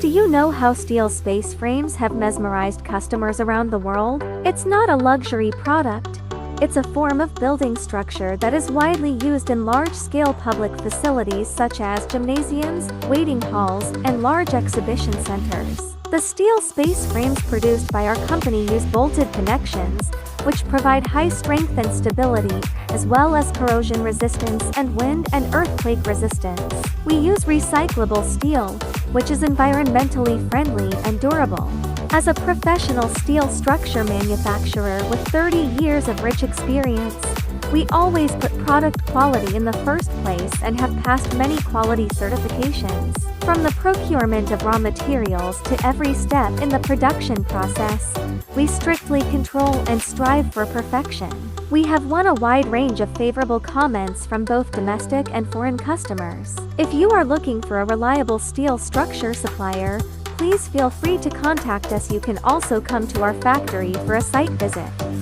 Do you know how steel space frames have mesmerized customers around the world? It's not a luxury product. It's a form of building structure that is widely used in large-scale public facilities such as gymnasiums, waiting halls, and large exhibition centers. The steel space frames produced by our company use bolted connections, which provide high strength and stability, as well as corrosion resistance and wind and earthquake resistance. We use recyclable steel, which is environmentally friendly and durable. As a professional steel structure manufacturer with 30 years of rich experience, we always put product quality in the first place and have passed many quality certifications. From the procurement of raw materials to every step in the production process, we strictly control and strive for perfection. We have won a wide range of favorable comments from both domestic and foreign customers. If you are looking for a reliable steel structure supplier, please feel free to contact us. You can also come to our factory for a site visit.